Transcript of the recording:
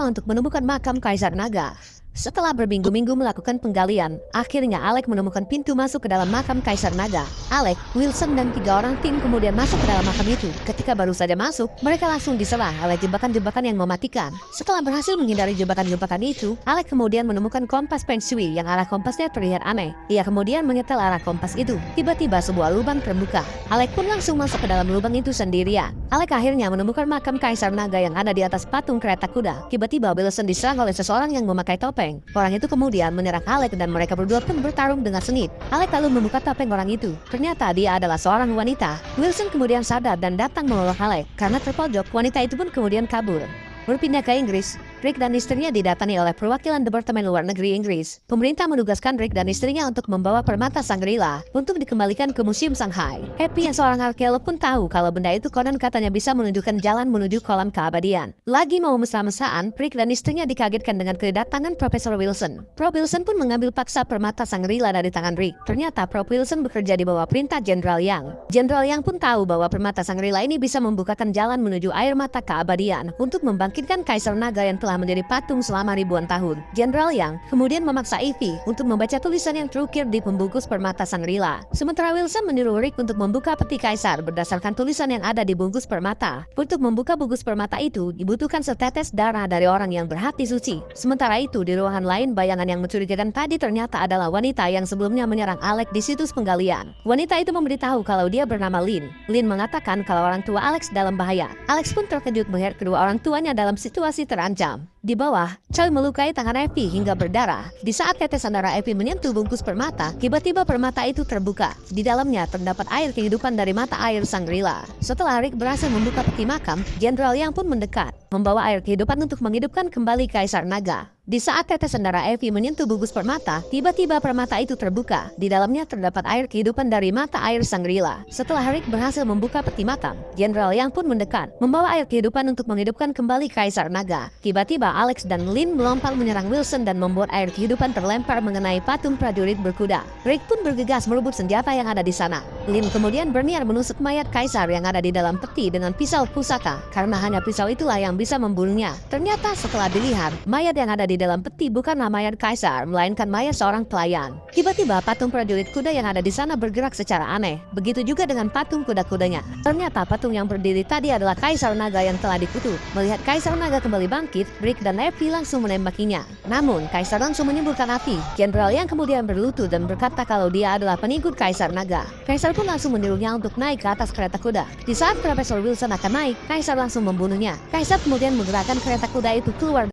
untuk menemukan makam Kaisar Naga. Setelah berminggu-minggu melakukan penggalian, akhirnya Alec menemukan pintu masuk ke dalam makam Kaisar Naga. Alec, Wilson, dan 3 orang tim kemudian masuk ke dalam makam itu. Ketika baru saja masuk, mereka langsung diserang oleh jebakan-jebakan yang mematikan. Setelah berhasil menghindari jebakan-jebakan itu, Alec kemudian menemukan kompas Feng Shui yang arah kompasnya terlihat aneh. Ia kemudian menyetel arah kompas itu. Tiba-tiba sebuah lubang terbuka. Alec pun langsung masuk ke dalam lubang itu sendirian. Alec akhirnya menemukan makam Kaisar Naga yang ada di atas patung kereta kuda. Tiba-tiba Wilson diserang oleh seseorang yang memakai topeng. Orang itu kemudian menyerang Alec dan mereka berdua pun bertarung dengan sengit. Alec lalu membuka topeng orang itu. Ternyata dia adalah seorang wanita. Wilson kemudian sadar dan datang menolong Alec. Karena terpojok, wanita itu pun kemudian kabur. Berpindah ke Inggris, Rick dan istrinya didatangi oleh perwakilan Departemen Luar Negeri Inggris. Pemerintah menugaskan Rick dan istrinya untuk membawa permata Shangri-La untuk dikembalikan ke Museum Shanghai. Happy yang seorang arkeolog pun tahu kalau benda itu konon katanya bisa menunjukkan jalan menuju kolam keabadian. Lagi mau mesra-mesraan, Rick dan istrinya dikagetkan dengan kedatangan Profesor Wilson. Prof Wilson pun mengambil paksa permata Shangri-La dari tangan Rick. Ternyata Prof Wilson bekerja di bawah perintah Jenderal Yang. Jenderal Yang pun tahu bahwa permata Shangri-La ini bisa membukakan jalan menuju air mata keabadian untuk membangkitkan Kaisar Naga yang telah menjadi patung selama ribuan tahun. Jenderal Yang kemudian memaksa Ivy untuk membaca tulisan yang terukir di pembungkus permata Shangri-La. Sementara Wilson menyuruh Rick untuk membuka peti kaisar berdasarkan tulisan yang ada di bungkus permata. Untuk membuka bungkus permata itu dibutuhkan setetes darah dari orang yang berhati suci. Sementara itu di ruangan lain, bayangan yang mencurigakan tadi ternyata adalah wanita yang sebelumnya menyerang Alec di situs penggalian. Wanita itu memberitahu kalau dia bernama Lynn. Lynn mengatakan kalau orang tua Alex dalam bahaya. Alex pun terkejut melihat kedua orang tuanya dalam situasi terancam. Di bawah, Choi melukai tangan Evie hingga berdarah. Di saat tetesan darah Evie menyentuh bungkus permata, tiba-tiba permata itu terbuka. Di dalamnya terdapat air kehidupan dari mata air Shangri-La. Setelah Rick berhasil membuka peti makam, Jenderal Yang pun mendekat, membawa air kehidupan untuk menghidupkan kembali Kaisar Naga. Di saat tetesan darah Evie menyentuh bungkus permata, tiba-tiba permata itu terbuka. Di dalamnya terdapat air kehidupan dari mata air Shangri-La. Setelah Rick berhasil membuka peti makam, Jenderal Yang pun mendekat, membawa air kehidupan untuk menghidupkan kembali Kaisar Naga. Tiba-tiba Alex dan Lynn melompat menyerang Wilson dan membuat air kehidupan terlempar mengenai patung prajurit berkuda. Rick pun bergegas merebut senjata yang ada di sana. Lynn kemudian berniat menusuk mayat Kaisar yang ada di dalam peti dengan pisau pusaka, karena hanya pisau itulah yang bisa membunuhnya. Ternyata setelah dilihat, mayat yang ada di dalam peti bukanlah mayat Kaisar, melainkan mayat seorang pelayan. Tiba-tiba patung prajurit kuda yang ada di sana bergerak secara aneh. Begitu juga dengan patung kuda-kudanya. Ternyata patung yang berdiri tadi adalah Kaisar Naga yang telah dikutuk. Melihat Kaisar Naga kembali bangkit, Rick dan Evie langsung menembakinya. Namun, Kaisar langsung menimbulkan api. Jenderal Yang kemudian berlutut dan berkata kalau dia adalah pengikut Kaisar Naga. Kaisar pun langsung menyuruhnya untuk naik ke atas kereta kuda. Di saat Profesor Wilson akan naik, Kaisar langsung membunuhnya. Kaisar kemudian menggerakkan kereta kuda itu keluar